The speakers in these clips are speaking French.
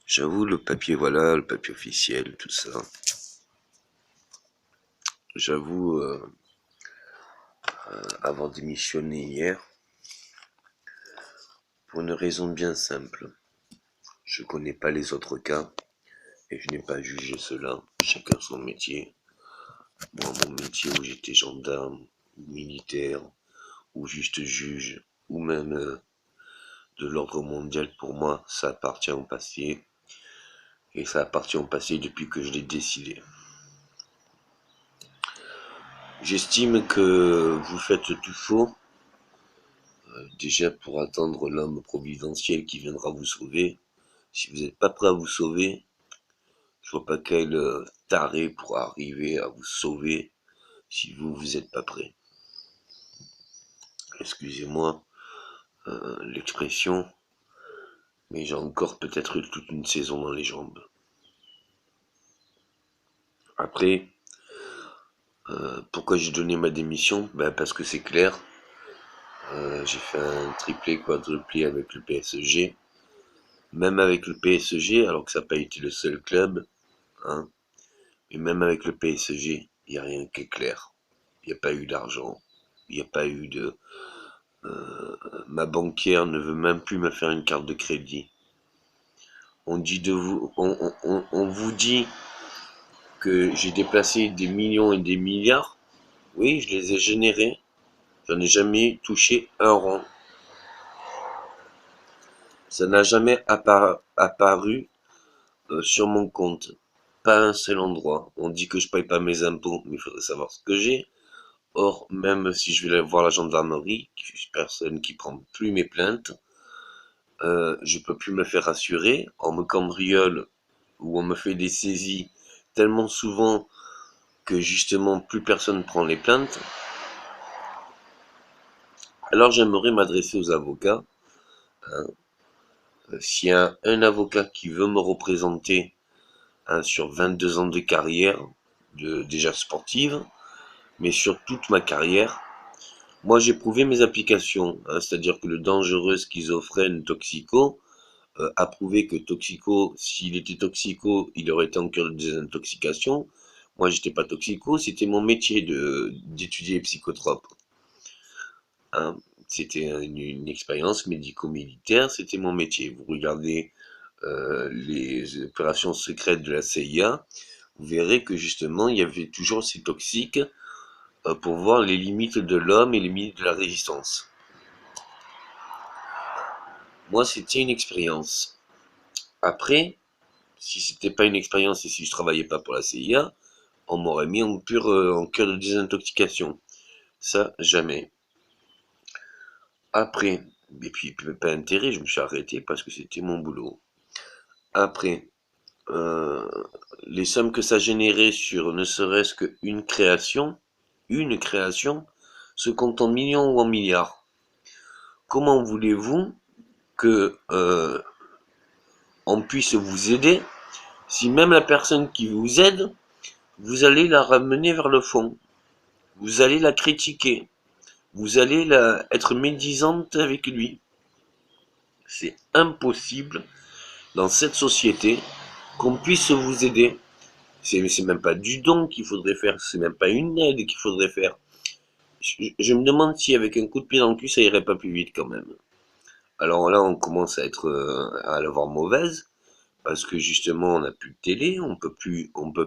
J'avoue, le papier, voilà, le papier officiel, tout ça. J'avoue, avoir démissionné hier, pour une raison bien simple. Je connais pas les autres cas, et je n'ai pas jugé cela. Chacun son métier. Moi, mon métier où j'étais gendarme, ou militaire, ou juste juge, ou même de l'ordre mondial, pour moi, ça appartient au passé. Et ça appartient au passé depuis que je l'ai décidé. J'estime que vous faites tout faux, déjà pour attendre l'homme providentiel qui viendra vous sauver. Si vous n'êtes pas prêt à vous sauver, je vois pas quel taré pourra arriver à vous sauver si vous êtes pas prêt. Excusez-moi l'expression, mais j'ai encore peut-être toute une saison dans les jambes. Après, pourquoi j'ai donné ma démission? Ben parce que c'est clair. J'ai fait un triplé, quadruplé avec le PSG. Même avec le PSG, alors que ça n'a pas été le seul club, hein, et même avec le PSG, il n'y a rien qui est clair. Il n'y a pas eu d'argent. Il n'y a pas eu de... Ma banquière ne veut même plus me faire une carte de crédit. On dit de vous, on vous dit que j'ai déplacé des millions et des milliards. Oui, je les ai générés. J'en ai jamais touché un rond. Ça n'a jamais apparu sur mon compte. Pas un seul endroit. On dit que je paye pas mes impôts, mais il faudrait savoir ce que j'ai. Or, même si je vais voir la gendarmerie, personne qui prend plus mes plaintes, je peux plus me faire assurer. On me cambriole ou on me fait des saisies tellement souvent que justement plus personne prend les plaintes. Alors j'aimerais m'adresser aux avocats. Hein. S'il y a un avocat qui veut me représenter, hein, sur 22 ans de carrière, déjà sportive, mais sur toute ma carrière, moi j'ai prouvé mes applications, hein, c'est-à-dire que le dangereux, schizophrène, toxico, a prouvé que toxico, s'il était toxico, il aurait été en cure de désintoxication. Moi j'étais pas toxico, c'était mon métier d'étudier les psychotropes. Hein. C'était une expérience médico-militaire, c'était mon métier. Vous regardez les opérations secrètes de la CIA, vous verrez que justement il y avait toujours ces toxiques pour voir les limites de l'homme et les limites de la résistance. Moi, c'était une expérience. Après, si c'était pas une expérience et si je travaillais pas pour la CIA, on m'aurait mis en cure de désintoxication. Ça, jamais. Après, et puis pas intérêt, je me suis arrêté parce que c'était mon boulot. Après, euh, les sommes que ça générait sur ne serait-ce une création, se compte en millions ou en milliards. Comment voulez-vous que on puisse vous aider si même la personne qui vous aide, vous allez la ramener vers le fond, vous allez la critiquer, vous allez être médisante avec lui? C'est impossible dans cette société qu'on puisse vous aider. C'est même pas du don qu'il faudrait faire, c'est même pas une aide qu'il faudrait faire. Je me demande si avec un coup de pied dans le cul ça irait pas plus vite quand même. Alors là on commence à l'avoir mauvaise parce que justement on n'a plus de télé, on peut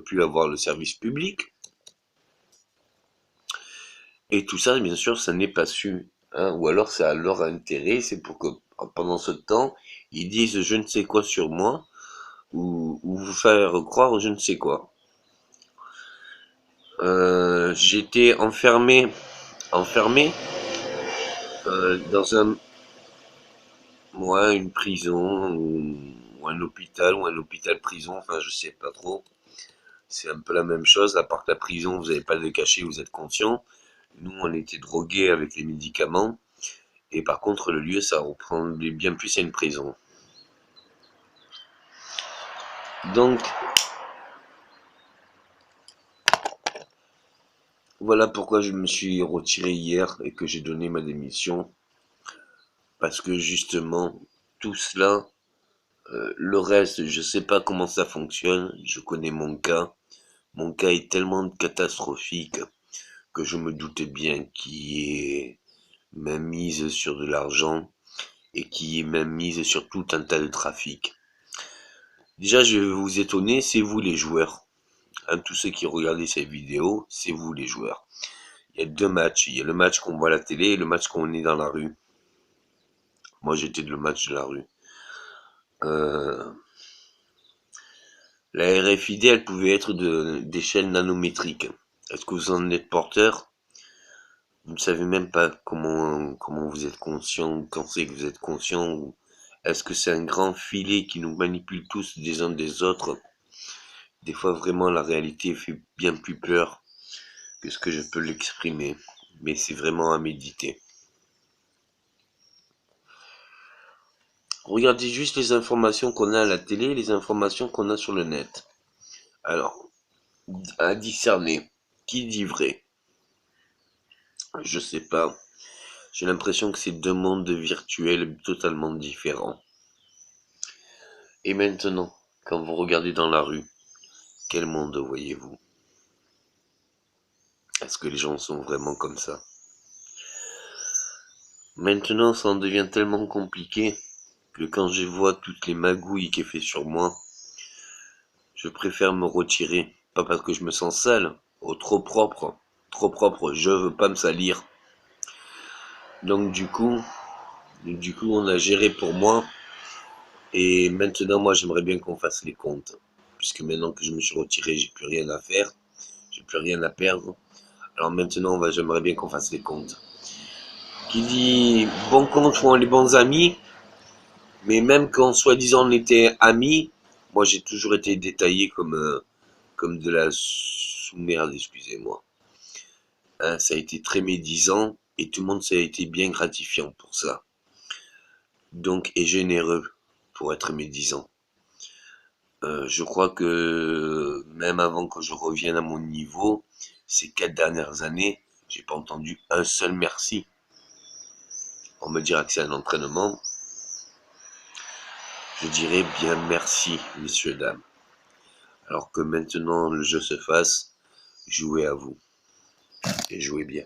plus avoir le service public et tout ça bien sûr ça n'est pas su, hein, ou alors c'est à leur intérêt, c'est pour que pendant ce temps ils disent je ne sais quoi sur moi ou vous faire croire je ne sais quoi. J'étais enfermé dans une prison ou un hôpital prison, enfin je sais pas trop. C'est un peu la même chose, à part que la prison, vous n'avez pas de cachet, vous êtes conscient. Nous, on était drogués avec les médicaments, et par contre, le lieu, ça ressemblait bien plus à une prison. Donc, voilà pourquoi je me suis retiré hier et que j'ai donné ma démission, parce que justement, tout cela Le reste, je sais pas comment ça fonctionne. Je connais mon cas. Mon cas est tellement catastrophique que je me doutais bien qu'il y ait même mise sur de l'argent et qu'il y ait même mise sur tout un tas de trafic. Déjà, je vais vous étonner, c'est vous les joueurs. Hein, tous ceux qui regardent ces vidéos, c'est vous les joueurs. Il y a deux matchs. Il y a le match qu'on voit à la télé et le match qu'on est dans la rue. Moi, j'étais le match de la rue. Euh, La RFID, elle pouvait être d'échelle nanométrique. Est-ce que vous en êtes porteur? Vous ne savez même pas comment vous êtes conscient, quand c'est que vous êtes conscient, ou est-ce que c'est un grand filet qui nous manipule tous des uns des autres? Des fois, vraiment, la réalité fait bien plus peur que ce que je peux l'exprimer. Mais c'est vraiment à méditer. Regardez juste les informations qu'on a à la télé, les informations qu'on a sur le net. Alors, à discerner, qui dit vrai? Je sais pas. J'ai l'impression que c'est deux mondes virtuels totalement différents. Et maintenant, quand vous regardez dans la rue, quel monde voyez-vous? Est-ce que les gens sont vraiment comme ça? Maintenant, ça en devient tellement compliqué que quand je vois toutes les magouilles qu'il fait sur moi, je préfère me retirer. Pas parce que je me sens sale, ou trop propre. Trop propre, je veux pas me salir. Donc du coup, on a géré pour moi. Et maintenant, moi, j'aimerais bien qu'on fasse les comptes. Puisque maintenant que je me suis retiré, j'ai plus rien à faire. J'ai plus rien à perdre. Alors maintenant, j'aimerais bien qu'on fasse les comptes. Qui dit bon compte font les bons amis. Mais même quand soi-disant on était amis, moi j'ai toujours été détaillé comme de la sous-merde, excusez-moi. Hein, ça a été très médisant et tout le monde ça a été bien gratifiant pour ça. Donc, et généreux pour être médisant. Je crois que même avant que je revienne à mon niveau, ces 4 dernières années, j'ai pas entendu un seul merci. On me dira que c'est un entraînement. Je dirais bien merci, messieurs, dames. Alors que maintenant le jeu se fasse, jouez à vous. Et jouez bien.